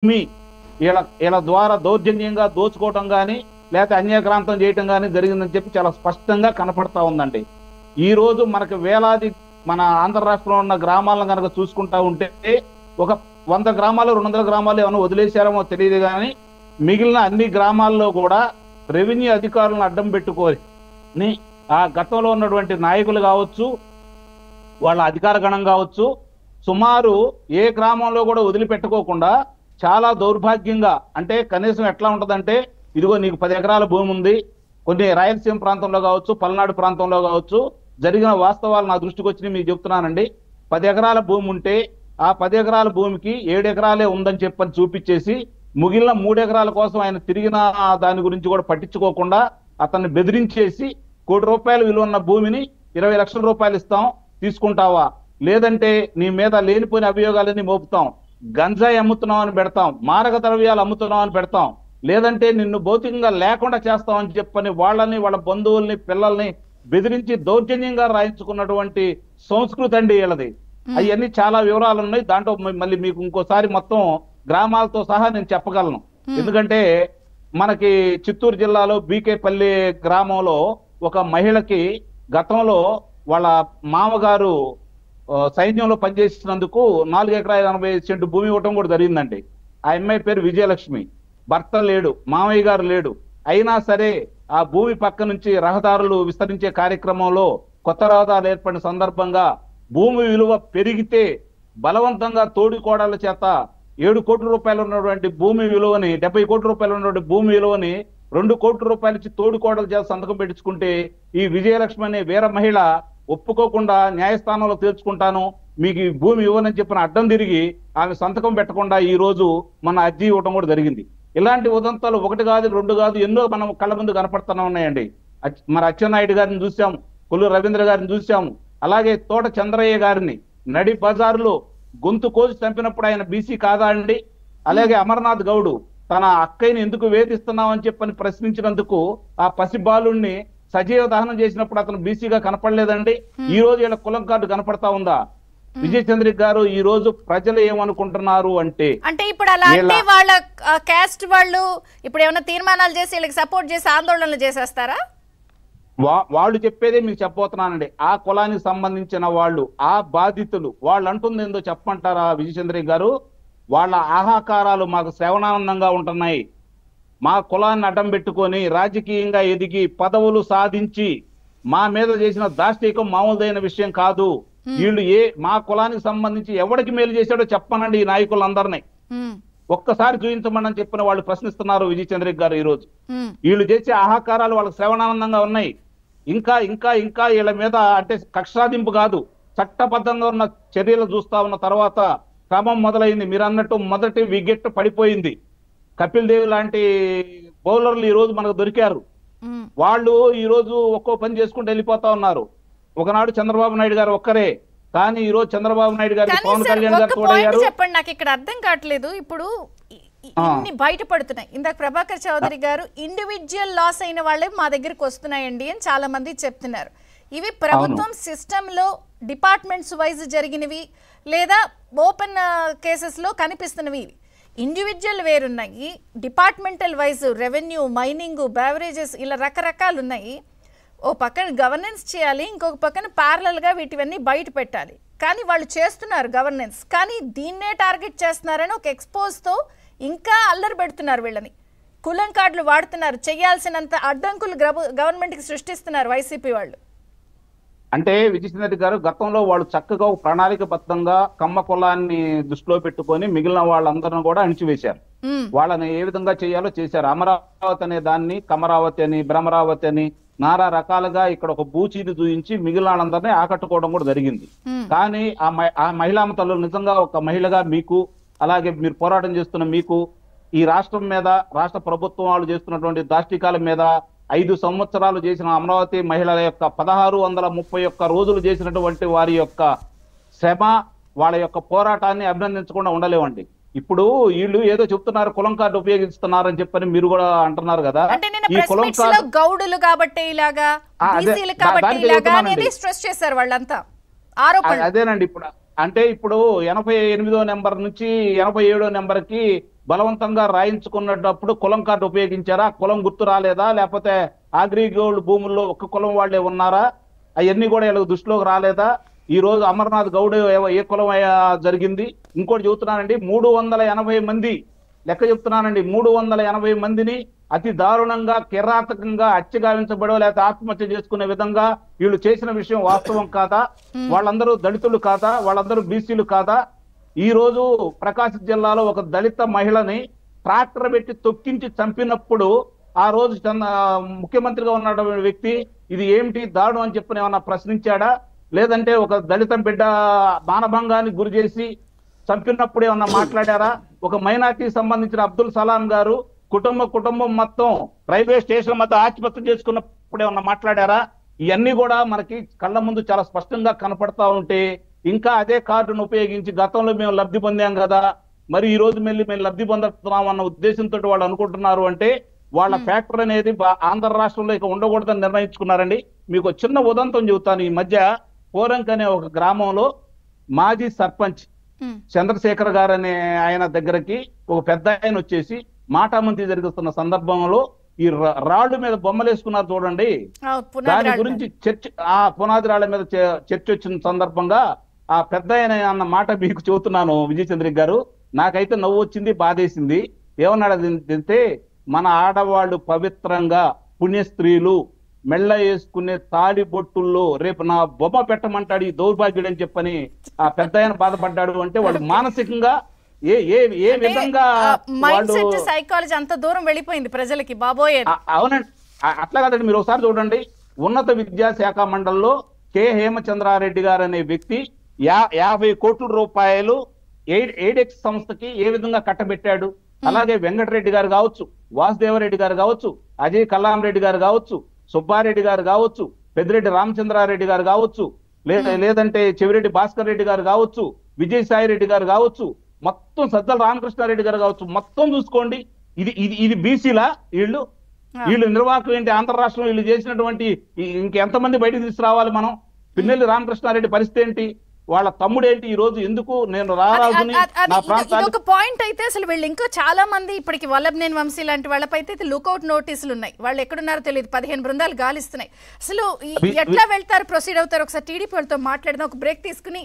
భూమి వీళ్ళ ద్వారా దౌర్జన్యంగా దోచుకోవటం కానీ లేకపోతే అన్యాక్రాంతం చేయటం కానీ జరిగిందని చెప్పి చాలా స్పష్టంగా కనపడతా ఉందండి. ఈ రోజు మనకు వేలాది మన ఆంధ్ర రాష్ట్రంలో ఉన్న గ్రామాలను కనుక చూసుకుంటా ఉంటే ఒక 100 గ్రామాలు 200 గ్రామాలు ఏమైనా వదిలేశారేమో తెలియదు, కానీ మిగిలిన అన్ని గ్రామాల్లో కూడా రెవెన్యూ అధికారులను అడ్డం పెట్టుకొని ఆ గతంలో ఉన్నటువంటి నాయకులు కావచ్చు, వాళ్ళ అధికార గణం కావచ్చు, సుమారు ఏ గ్రామంలో కూడా వదిలిపెట్టుకోకుండా చాలా దౌర్భాగ్యంగా, అంటే కనీసం ఎట్లా ఉంటదంటే, ఇదిగో నీకు 10 ఎకరాల భూమి ఉంది, కొన్ని రాయలసీమ ప్రాంతంలో కావచ్చు, పల్నాడు ప్రాంతంలో కావచ్చు జరిగిన వాస్తవాలు నా దృష్టికి వచ్చినాయి మీకు చెప్తున్నానండి. 10 ఎకరాల భూమి ఉంటే ఆ 10 ఎకరాల భూమికి 7 ఎకరాలే ఉందని చెప్పని చూపించేసి మిగిలిన 3 ఎకరాల కోసం ఆయన తిరిగిన దాని గురించి కూడా పట్టించుకోకుండా అతన్ని బెదిరించేసి ₹1,00,00,000 విలువ ఉన్న భూమిని 20 లక్షల రూపాయలు ఇస్తాం, తీసుకుంటావా, లేదంటే నీ మీద లేనిపోయిన అభియోగాలన్నీ మోపుతాం, గంజాయి అమ్ముతున్నావు అని పెడతాం, మారక ద్రవ్యాలు అమ్ముతున్నావు అని పెడతాం, లేదంటే నిన్ను భౌతికంగా లేకుండా చేస్తామని చెప్పని వాళ్ళని వాళ్ళ బంధువుల్ని పిల్లల్ని బెదిరించి దౌర్జన్యంగా రాయించుకున్నటువంటి సంస్కృతి అండి వీళ్ళది. అవన్నీ చాలా వివరాలు ఉన్నాయి. దాంట్లో మళ్ళీ మీకు ఇంకోసారి మొత్తం గ్రామాలతో సహా నేను చెప్పగలను. ఎందుకంటే మనకి చిత్తూరు జిల్లాలో బీకేపల్లి గ్రామంలో ఒక మహిళకి గతంలో వాళ్ళ మామగారు సైన్యంలో పనిచేసినందుకు 4 ఎకరాల 80 సెంటు భూమి ఇవ్వటం కూడా జరిగిందండి. ఆ అమ్మాయి పేరు విజయలక్ష్మి. భర్త లేడు, మామయ్య గారు లేడు, అయినా సరే ఆ భూమి పక్క నుంచి రహదారులు విస్తరించే కార్యక్రమంలో కొత్త రహదారులు ఏర్పడిన సందర్భంగా భూమి విలువ పెరిగితే బలవంతంగా తోడికోడళ్ళ చేత 7 కోట్ల రూపాయలు ఉన్నటువంటి భూమి విలువని 70 కోట్ల రూపాయలు ఉన్నటువంటి భూమి విలువని 2 కోట్ల రూపాయలు ఇచ్చి తోడికోడల చేత సంతకం పెట్టించుకుంటే ఈ విజయలక్ష్మి అనే వీర మహిళ ఒప్పుకోకుండా న్యాయస్థానంలో తీర్చుకుంటాను, మీకు ఈ భూమి ఇవ్వనని చెప్పిన అడ్డం తిరిగి ఆమె సంతకం పెట్టకుండా ఈ రోజు మన అర్జీ ఇవ్వడం కూడా జరిగింది. ఇలాంటి ఉదంతాలు 1 కాదు 2 కాదు ఎన్నో మనం కళ్ళ ముందు కనపడుతూనే ఉన్నాయండి. మరి అచ్చెన్నాయుడు గారిని చూసాము, కొల్లు రవీంద్ర గారిని చూసాము, అలాగే తోట చంద్రయ్య గారిని నడి బజారులో గొంతు కోసి చంపినప్పుడు ఆయన బీసీ కాదా అండి? అలాగే అమర్నాథ్ గౌడు తన అక్కయ్యని ఎందుకు వేధిస్తున్నామని చెప్పని ప్రశ్నించినందుకు ఆ పసిబాలుణ్ణి సజీవ దహనం చేసినప్పుడు అతను బీసీగా కనపడలేదండి. ఈ రోజు వీళ్ళ కులం కార్డు కనపడతా ఉందా? విజయ చంద్రిక గారు, ఈ రోజు ప్రజలు ఏమనుకుంటున్నారు అంటే ఇప్పుడు అలా అంటే వాళ్ళ కాస్ట్ వాళ్ళు ఇప్పుడు ఏమైనా తీర్మానాలు చేసి వీళ్ళకి సపోర్ట్ చేసి ఆందోళనలు చేసేస్తారా? వాళ్ళు చెప్పేదే మీకు చెప్పబోతున్నానండి. ఆ కులానికి సంబంధించిన వాళ్ళు, ఆ బాధితులు వాళ్ళు అంటుంది ఏందో చెప్పంటారా విజయ చంద్రిక గారు? వాళ్ళ ఆహాకారాలు మాకు శ్రవణానందంగా ఉంటున్నాయి. మా కులాన్ని అడ్డం పెట్టుకొని రాజకీయంగా ఎదిగి పదవులు సాధించి మా మీద చేసిన దాష్టీకం మామూలుదైన విషయం కాదు. వీళ్ళు మా కులానికి సంబంధించి ఎవరికి మేలు చేశాడో చెప్పనండి ఈ నాయకులందరినీ ఒక్కసారి చూపించమని చెప్పిన వాళ్ళు ప్రశ్నిస్తున్నారు విజయ చంద్రిక గారు. ఈ రోజు వీళ్ళు చేసే ఆహాకారాలు వాళ్ళకి శ్రవణానందంగా ఉన్నాయి. ఇంకా ఇంకా ఇంకా వీళ్ళ మీద అంటే కక్షాదింపు కాదు, చట్టబద్ధంగా ఉన్న చర్యలు చూస్తా ఉన్న తర్వాత క్రమం మొదలైంది. మీరు అన్నట్టు మొదటి వికెట్ పడిపోయింది. కపిల్ దేవ్ లాంటి బౌలర్లు ఈ రోజు మనకు దొరికారు. వాళ్ళు ఈ రోజు ఒక్కో పని చేసుకుంటూ వెళ్ళిపోతా ఉన్నారు. ఒకనాడు చంద్రబాబు నాయుడు గారు ఒక్కరే, కానీ ఈ రోజు చంద్రబాబు నాయుడు గారికి పవన్ కళ్యాణ్ గారు తోడయ్యారు. చెప్పండి, నాకు ఇక్కడ అర్థం కావట్లేదు. ఇప్పుడు ఇన్ని బయటపడుతున్నాయి. ఇందాక ప్రభాకర్ చౌదరి గారు ఇండివిజువల్ లాస్ అయిన వాళ్ళే మా దగ్గరికి వస్తున్నాయండి అని చాలా మంది చెప్తున్నారు. ఇవి ప్రభుత్వం సిస్టమ్ లో డిపార్ట్మెంట్స్ వైజ్ జరిగినవి లేదా ఓపెన్ కేసెస్ లో కనిపిస్తున్నవి. ఇండివిజువల్ వేరున్నాయి, departmental wise revenue, mining, beverages ఇలా రకరకాలు ఉన్నాయి. ఓ పక్కన గవర్నెన్స్ చేయాలి, ఇంకొక పక్కన ప్యారలల్ గా వీటివన్నీ బయట పెట్టాలి. కానీ వాళ్ళు చేస్తున్నారు గవర్నెన్స్, కానీ దీన్నే టార్గెట్ చేస్తున్నారని ఒక ఎక్స్పోజ్ తో ఇంకా అల్లరి పెడుతున్నారు. వీళ్ళని కులం కార్డులు వాడుతున్నారు, చేయాల్సినంత అడ్డంకులు గవర్నమెంట్ కి సృష్టిస్తున్నారు వైసీపీ వాళ్ళు. అంటే విజయచంద్ర గారు గతంలో వాళ్ళు చక్కగా ఒక ప్రణాళికబద్ధంగా కమ్మ కులాన్ని దృష్టిలో పెట్టుకొని మిగిలిన వాళ్ళందరిని కూడా అణిచివేశారు. వాళ్ళని ఏ విధంగా చేయాలో చేశారు. అమరావతి అనే దాన్ని కమరావతి అని, భ్రమరావతి అని నానా రకాలుగా ఇక్కడ ఒక బూచీని చూయించి మిగిలిన వాళ్ళందరినీ ఆకట్టుకోవడం కూడా జరిగింది. కానీ ఆ మహిళా తల్లులు నిజంగా ఒక మహిళగా మీకు, అలాగే మీరు పోరాటం చేస్తున్న మీకు, ఈ రాష్ట్రం మీద రాష్ట్ర ప్రభుత్వం వాళ్ళు చేస్తున్నటువంటి దాష్టికాల మీద 5 సంవత్సరాలు చేసిన అమరావతి మహిళల యొక్క 1631 రోజులు చేసినటువంటి వారి యొక్క శ్రమ, వాళ్ళ యొక్క పోరాటాన్ని అభినందించకుండా ఉండలేవండి. ఇప్పుడు వీళ్ళు ఏదో చెప్తున్నారు కులం కార్డు ఉపయోగిస్తున్నారని చెప్పని మీరు కూడా అంటున్నారు కదా. ఈ కులం కార్డు గౌడులు కాబట్టి ఇలాగా, బీసీలు కాబట్టి ఇలాగా అనేది స్ట్రెస్ చేశారు వాళ్ళంతా ఆరోపణలు. అదేనండి. ఇప్పుడు అంటే ఇప్పుడు 88వ నెంబర్ నుంచి 87వ నెంబర్కి బలవంతంగా రాయించుకున్నప్పుడు కులం కార్డు ఉపయోగించారా? కులం గుర్తు రాలేదా? లేకపోతే అగ్రిగోల్డ్ భూముల్లో ఒక్క కులం వాళ్ళే ఉన్నారా? అవన్నీ కూడా వీళ్ళకి దృష్టిలోకి రాలేదా? ఈ రోజు అమర్నాథ్ గౌడ్ ఏ కులం జరిగింది? ఇంకోటి చెబుతున్నానండి, 380 మంది లెక్క చెప్తున్నానండి, 380 మందిని అతి దారుణంగా కిరాతకంగా హత్యగావించబడో లేకపోతే ఆత్మహత్య చేసుకునే విధంగా వీళ్ళు చేసిన విషయం వాస్తవం కాదా? వాళ్ళందరూ దళితులు కాదా? వాళ్ళందరూ బీసీలు కాదా? ఈ రోజు ప్రకాశం జిల్లాలో ఒక దళిత మహిళని ట్రాక్టర్ పెట్టి తొక్కించి చంపినప్పుడు ఆ రోజు ముఖ్యమంత్రిగా ఉన్నటువంటి వ్యక్తి ఇది ఏమిటి దారుణం అని చెప్పి ఏమన్నా ప్రశ్నించాడా? లేదంటే ఒక దళిత బిడ్డ మానభంగానికి గురి చేసి చంపినప్పుడు ఏమన్నా మాట్లాడారా? ఒక మైనార్టీకి సంబంధించిన అబ్దుల్ సలాం గారు కుటుంబం మొత్తం రైల్వే స్టేషన్ మధ్య ఆత్మహత్య చేసుకున్నప్పుడు ఏమన్నా మాట్లాడారా? ఇవన్నీ కూడా మనకి కళ్ళ ముందు చాలా స్పష్టంగా కనపడతా ఉంటే ఇంకా అదే కార్డును ఉపయోగించి గతంలో మేము లబ్ధి పొందాం కదా, మరి ఈ రోజు మేము లబ్ధి పొందుతున్నాం అన్న ఉద్దేశంతో వాళ్ళు అనుకుంటున్నారు అంటే వాళ్ళ ఫ్యాక్టరీ అనేది ఆంధ్ర రాష్ట్రంలో ఇక ఉండకూడదని నిర్ణయించుకున్నారండి. మీకు చిన్న ఉదంతం చెబుతాను. ఈ మధ్య పోరంక్ అనే ఒక గ్రామంలో మాజీ సర్పంచ్ చంద్రశేఖర్ గారు అనే ఆయన దగ్గరకి ఒక పెద్ద ఆయన వచ్చేసి మాటామంతి జరుగుతున్న సందర్భంలో ఈ రాళ్ళు మీద బొమ్మలు వేసుకున్నారు చూడండి, దాని గురించి చర్చ పునాది రాళ్ల మీద చర్చ వచ్చిన సందర్భంగా ఆ పెద్ద ఆయన అన్న మాట మీకు చెబుతున్నాను విజయ్ చంద్రిక్ గారు. నాకైతే నవ్వు వచ్చింది, బాధేసింది. ఏమన్నాడు అంటే, మన ఆడవాళ్ళు పవిత్రంగా పుణ్య స్త్రీలు మెళ్ళ వేసుకునే తాడి బొట్టుల్లో రేపు నా బొమ్మ పెట్టమంటాడు ఈ దౌర్భాగ్యుడు అని చెప్పని ఆ పెద్ద ఆయన బాధపడ్డాడు. అంటే వాళ్ళు మానసికంగా ఏ విధంగా సైకాలజీ అంత దూరం వెళ్ళిపోయింది ప్రజలకి బాబోయే. అవునండి, అట్లా కాదండి. మీరు ఒకసారి చూడండి, ఉన్నత విద్యాశాఖ మండలిలో కె హేమచంద్రారెడ్డి గారు అనే వ్యక్తి 50 కోట్ల రూపాయలు ఎయిడెక్స్ సంస్థకి ఏ విధంగా కట్టబెట్టాడు. అలాగే వెంకటరెడ్డి గారు కావచ్చు, వాసుదేవరెడ్డి గారు కావచ్చు, అజయ్ కల్లాం రెడ్డి గారు కావచ్చు, సుబ్బారెడ్డి గారు కావచ్చు, పెద్దిరెడ్డి రామచంద్రారెడ్డి గారు కావచ్చు, లేదంటే చెవిరెడ్డి భాస్కర్ రెడ్డి గారు కావచ్చు, విజయసాయి రెడ్డి గారు కావచ్చు, మొత్తం సజ్జల రామకృష్ణారెడ్డి గారు కావచ్చు, మొత్తం చూసుకోండి. ఇది బీసీలా? వీళ్ళు నిర్వాహకం ఏంటి? ఆంధ్ర రాష్ట్రంలో వీళ్ళు చేసినటువంటి ఇంకెంతమంది బయటకు తీసుకురావాలి మనం? పిన్నెల్లి రామకృష్ణారెడ్డి పరిస్థితి ఏంటి? వాళ్ళ తమ్ముడేంటి? ఈ రోజు ఎందుకు నేను రారాజుని నా ప్రాంతానికి ఒక పాయింట్ అయితే అసలు వీళ్ళు ఇంకా చాలా మంది ఇప్పటికి వల్లభనేని వంశీ లాంటి వాళ్ళపైతే లుకౌట్ నోటీసులు ఉన్నాయి. వాళ్ళు ఎక్కడున్నారో తెలియదు, 15 బృందాలు గాలిస్తున్నాయి. అసలు ఎట్లా వెళ్తారు, ప్రొసీడ్ అవుతారు? ఒకసారి టీడీపీ వాళ్ళతో మాట్లాడదాం, ఒక బ్రేక్ తీసుకుని